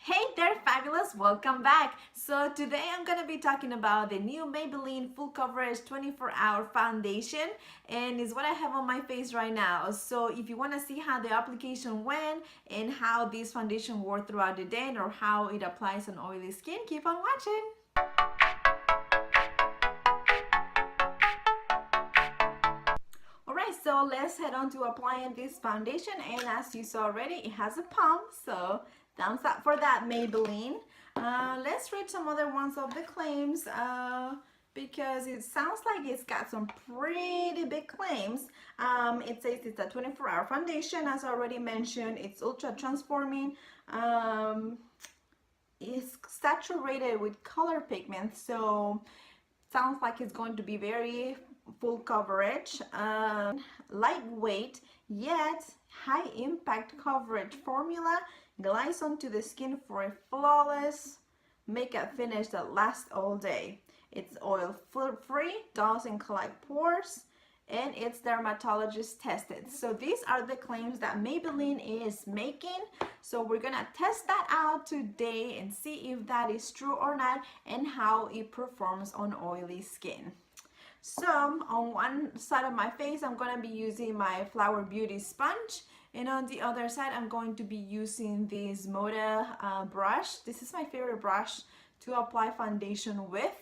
Hey there, fabulous! Welcome back. So today I'm gonna be talking about the new Maybelline Full Coverage 24-Hour Foundation, and is what I have on my face right now. So if you want to see how the application went and how this foundation worked throughout the day or how it applies on oily skin, keep on watching. Alright, so let's head on to applying this foundation, and as you saw already, it has a pump, so thumbs up for that, Maybelline. Let's read some other ones of the claims because it sounds like it's got some pretty big claims. It says it's a 24-hour foundation, as I already mentioned. It's ultra transforming. It's saturated with color pigments, so sounds like it's going to be very full coverage, lightweight yet high impact coverage formula, glides onto the skin for a flawless makeup finish that lasts all day. It's oil free, doesn't collect pores, and it's dermatologist tested. So these are the claims that Maybelline is making. So we're gonna test that out today and see if that is true or not and how it performs on oily skin. So on one side of my face, I'm gonna be using my Flower Beauty sponge, and on the other side, I'm going to be using this Moda brush. This is my favorite brush to apply foundation with,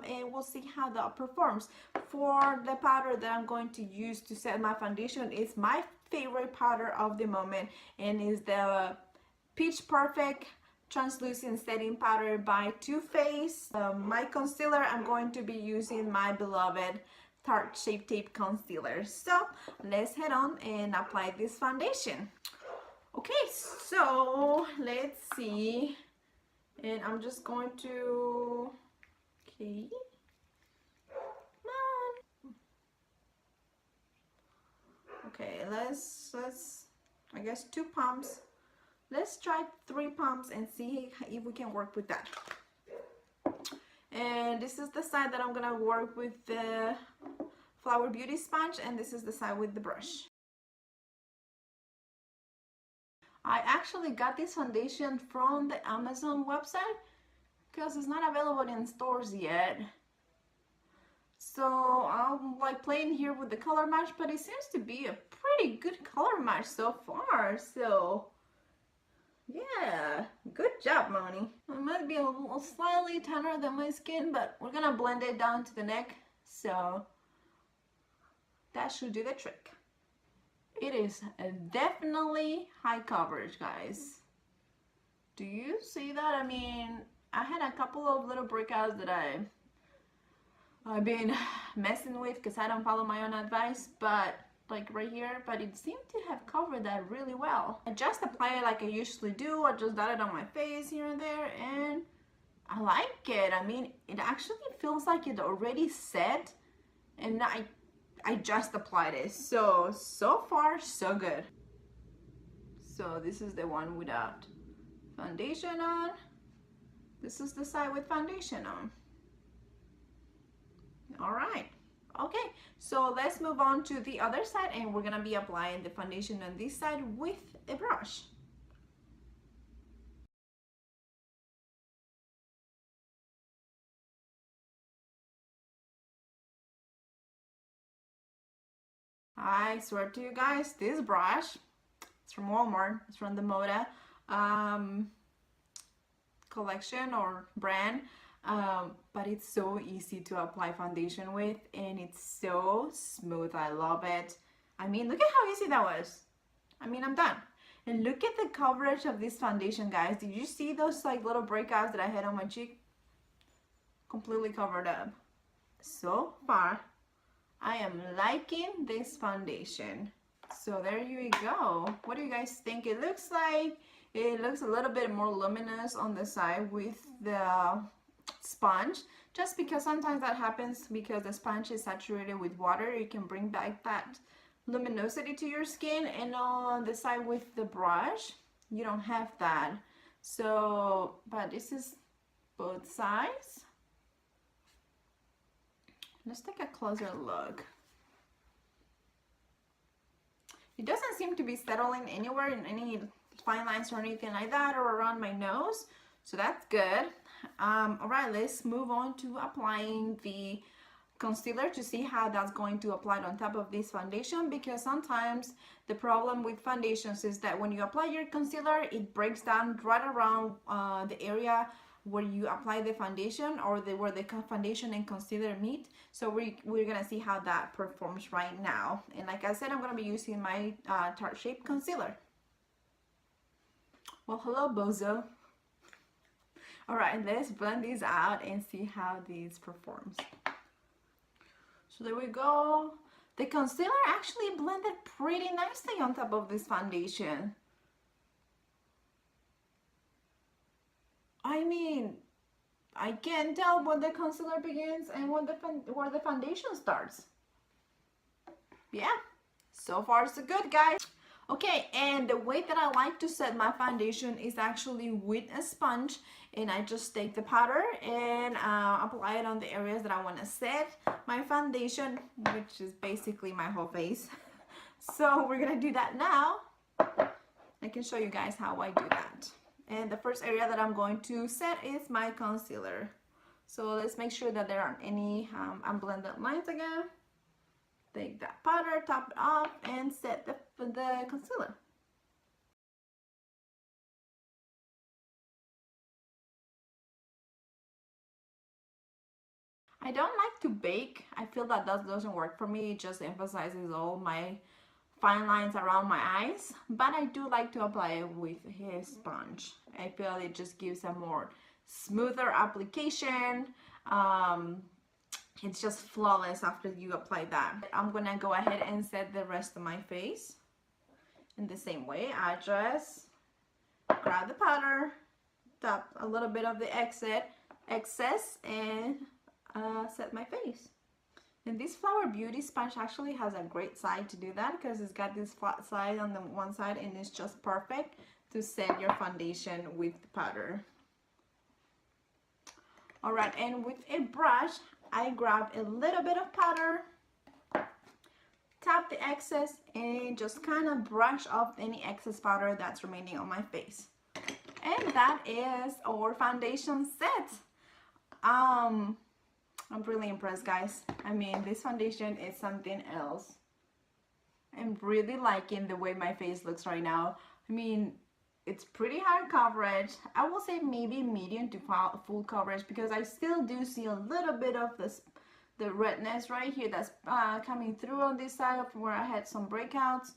and we'll see how that performs. For the powder that I'm going to use to set my foundation, is my favorite powder of the moment, and is the Pitch Perfect translucent setting powder by Too Faced. My concealer, I'm going to be using my beloved Tarte Shape Tape concealer. So let's head on and apply this foundation. Okay, so let's see, and I'm just going to, okay, come on. Okay, let's I guess 2 pumps. Let's try 3 pumps and see if we can work with that. And this is the side that I'm gonna work with the Flower Beauty sponge, and this is the side with the brush. I actually got this foundation from the Amazon website because it's not available in stores yet. So I'm like playing here with the color match, but it seems to be a pretty good color match so far. So yeah, good job, Moni. It might be a little slightly tanner than my skin, but we're gonna blend it down to the neck, so that should do the trick. It is definitely high coverage, guys. Do you see that? I mean, I had a couple of little breakouts that I've been messing with because I don't follow my own advice, but like right here, but it seemed to have covered that really well. I just apply it like I usually do. I just dot it on my face here and there, and I like it. I mean, it actually feels like it already set, and I just applied it. So far, so good. So this is the one without foundation on. This is the side with foundation on. All right. Okay, so let's move on to the other side, and we're gonna be applying the foundation on this side with a brush. I swear to you guys, this brush, it's from Walmart, it's from the Moda collection or brand, but it's so easy to apply foundation with, and it's so smooth. I love it. I mean, look at how easy that was. I mean, I'm done. And look at the coverage of this foundation, guys. Did you see those like little breakouts that I had on my cheek? Completely covered up. So far, I am liking this foundation. So there you go. What do you guys think it looks like? It looks a little bit more luminous on the side with the sponge, just because sometimes that happens because the sponge is saturated with water. It can bring back that luminosity to your skin, and on the side with the brush you don't have that. So, but this is both sides. Let's take a closer look. It doesn't seem to be settling anywhere in any fine lines or anything like that, or around my nose. So that's good. All right, let's move on to applying the concealer to see how that's going to apply on top of this foundation, because sometimes the problem with foundations is that when you apply your concealer, it breaks down right around the area where you apply the foundation, or where the foundation and concealer meet. So we're gonna see how that performs right now. And like I said, I'm gonna be using my Tarte Shape Concealer. Well, hello, bozo. All right, let's blend these out and see how these performs. So there we go. The concealer actually blended pretty nicely on top of this foundation. I mean, I can't tell when the concealer begins and when where the foundation starts. Yeah, so far so good, guys. Okay, and the way that I like to set my foundation is actually with a sponge, and I just take the powder and apply it on the areas that I want to set my foundation, which is basically my whole face. So we're gonna do that now. I can show you guys how I do that. And the first area that I'm going to set is my concealer. So let's make sure that there aren't any unblended lines again. Take that powder, top it off, and set the concealer. I don't like to bake. I feel that doesn't work for me. It just emphasizes all my fine lines around my eyes. But I do like to apply it with a sponge. I feel it just gives a more smoother application. It's just flawless after you apply that. I'm gonna go ahead and set the rest of my face in the same way. I just grab the powder, tap a little bit of the excess, and set my face. And this Flower Beauty sponge actually has a great side to do that, because it's got this flat side on the one side, and it's just perfect to set your foundation with the powder. Alright, and with a brush, I grab a little bit of powder, tap the excess, and just kind of brush off any excess powder that's remaining on my face. And that is our foundation set. I'm really impressed, guys. I mean, this foundation is something else. I'm really liking the way my face looks right now. I mean, it's pretty high coverage. I will say maybe medium to full coverage, because I still do see a little bit of the redness right here that's coming through on this side of where I had some breakouts.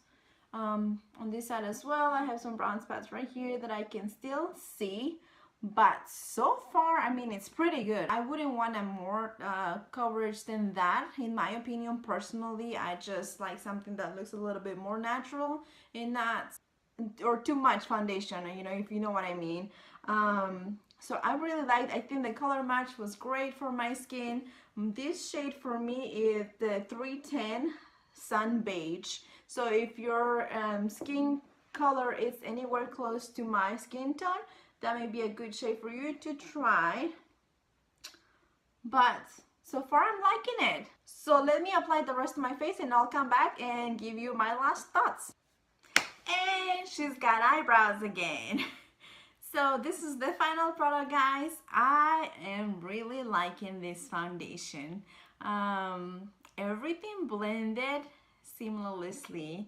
On this side as well, I have some brown spots right here that I can still see. But so far, I mean, it's pretty good. I wouldn't want a more coverage than that, in my opinion. Personally, I just like something that looks a little bit more natural and not, or too much foundation, you know, if you know what I mean. So I really liked, I think the color match was great for my skin. This shade for me is the 310 Sun Beige. So if your skin color is anywhere close to my skin tone, that may be a good shade for you to try. But so far I'm liking it. So let me apply the rest of my face, and I'll come back and give you my last thoughts. And she's got eyebrows again. So this is the final product, guys. I am really liking this foundation. Everything blended seamlessly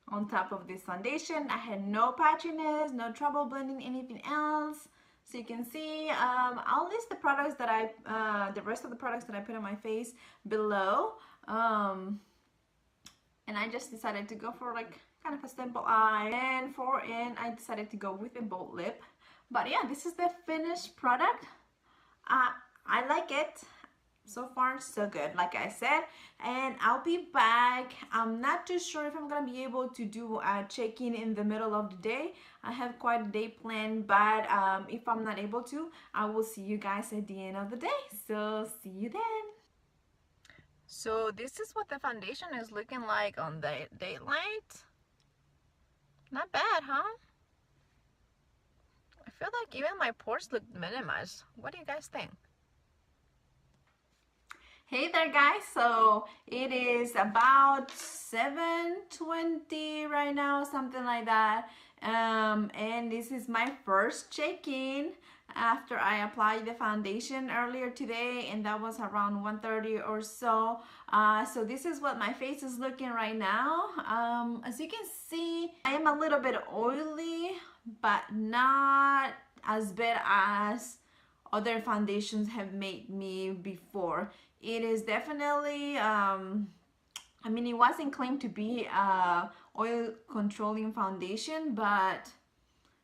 on top of this foundation. I had no patchiness, no trouble blending anything else. So you can see, I'll list the products that the rest of the products that I put on my face below. And I just decided to go for like kind of a simple eye, and I decided to go with a bold lip. But yeah, this is the finished product. I like it. So far so good, like I said, and I'll be back. I'm not too sure if I'm gonna be able to do a check-in in the middle of the day. I have quite a day planned, but if I'm not able to, I will see you guys at the end of the day. So see you then. So this is what the foundation is looking like on the daylight. Not bad, huh? I feel like even my pores look minimized. What do you guys think? Hey there, guys. So it is about 7:20 right now, something like that. And this is my first check-in after I applied the foundation earlier today, and that was around 1:30 or so. So this is what my face is looking right now. As you can see, I am a little bit oily, but not as bad as other foundations have made me before. It is definitely I mean, it wasn't claimed to be a oil controlling foundation, but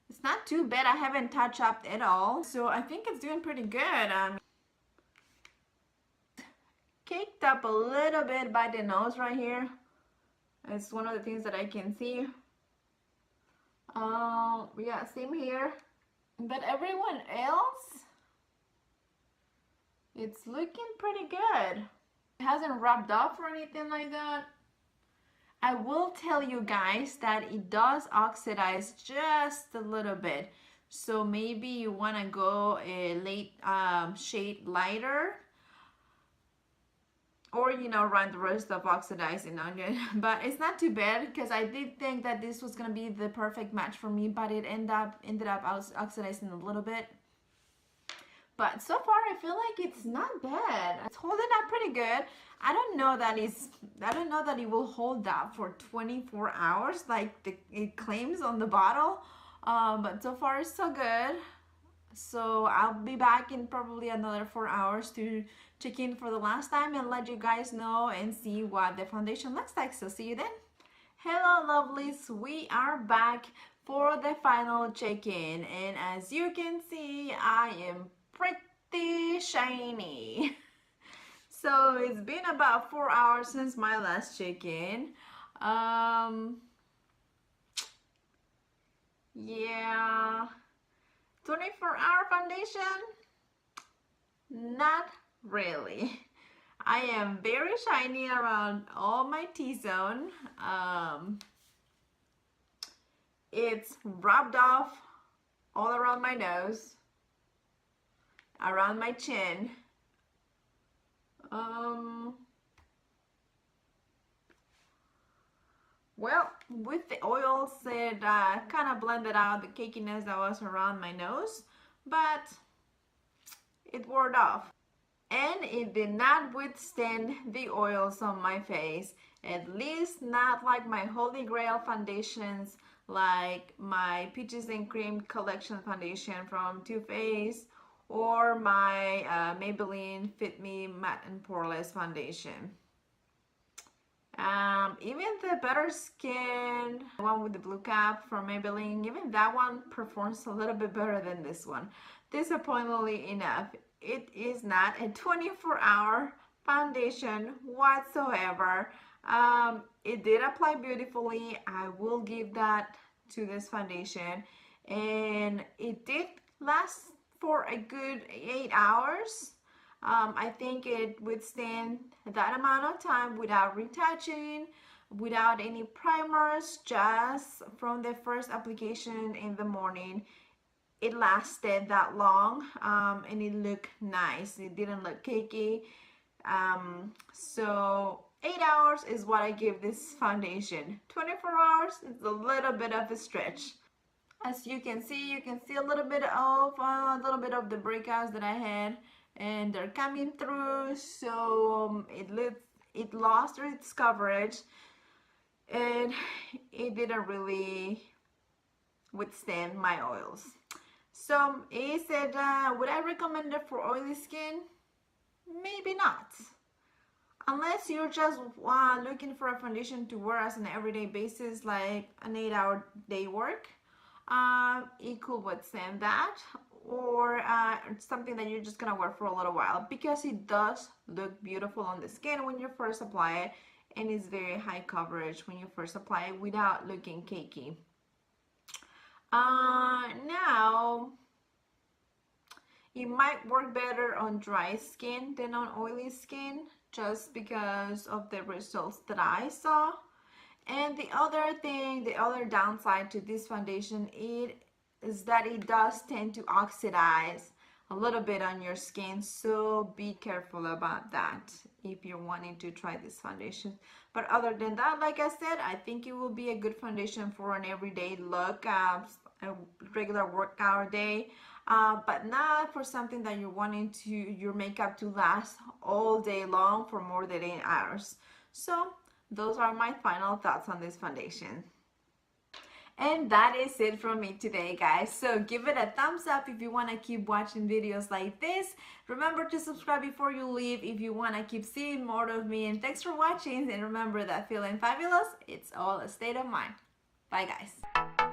it's not too bad. I haven't touched up at all, so I think it's doing pretty good. Caked up a little bit by the nose right here. It's one of the things that I can see. Yeah, same here. But everyone else, it's looking pretty good. It hasn't rubbed off or anything like that. I will tell you guys that it does oxidize just a little bit. So maybe you want to go a late shade lighter, or you know, run the rest of oxidizing on it. But it's not too bad, because I did think that this was gonna be the perfect match for me, but it ended up oxidizing a little bit. But so far I feel like it's not bad. It's holding up pretty good. I don't know that it will hold up for 24 hours like it claims on the bottle. But so far it's so good. So I'll be back in probably another 4 hours to check in for the last time and let you guys know and see what the foundation looks like. So see you then. Hello lovelies, we are back for the final check-in, and as you can see, I am pretty shiny. So it's been about 4 hours since my last check-in. Yeah, 24-hour foundation? Not really. I am very shiny around all my T-zone. It's rubbed off all around my nose, around my chin. Well, with the oils, it kind of blended out the cakiness that was around my nose, but it wore off. And it did not withstand the oils on my face, at least not like my Holy Grail foundations, like my Peaches and Cream collection foundation from Too Faced, or my Maybelline Fit Me Matte and Poreless foundation. Even the Better Skin, the one with the blue cap from Maybelline, even that one performs a little bit better than this one. Disappointingly enough, it is not a 24-hour foundation whatsoever. It did apply beautifully. I will give that to this foundation, and it did last for a good 8 hours. I think it withstand that amount of time without retouching, without any primers, just from the first application in the morning. It lasted that long, and it looked nice. It didn't look cakey. So 8 hours is what I give this foundation. 24 hours is a little bit of a stretch. As you can see a little bit of the breakouts that I had, and they're coming through. So it lost its coverage, and it didn't really withstand my oils. So he said, would I recommend it for oily skin? Maybe not. Unless you're just looking for a foundation to wear as an everyday basis, like an 8-hour day work, it could withstand that. Or something that you're just gonna wear for a little while, because it does look beautiful on the skin when you first apply it, and it's very high coverage when you first apply it without looking cakey. Now, it might work better on dry skin than on oily skin, just because of the results that I saw. And the other downside to this foundation is that it does tend to oxidize a little bit on your skin, so be careful about that if you're wanting to try this foundation. But other than that, like I said, I think it will be a good foundation for an everyday look, a regular workout day, but not for something that you're wanting to your makeup to last all day long for more than 8 hours. So those are my final thoughts on this foundation. And that is it from me today, guys. So give it a thumbs up if you want to keep watching videos like this. Remember to subscribe before you leave if you want to keep seeing more of me. And thanks for watching. And remember that feeling fabulous, it's all a state of mind. Bye, guys.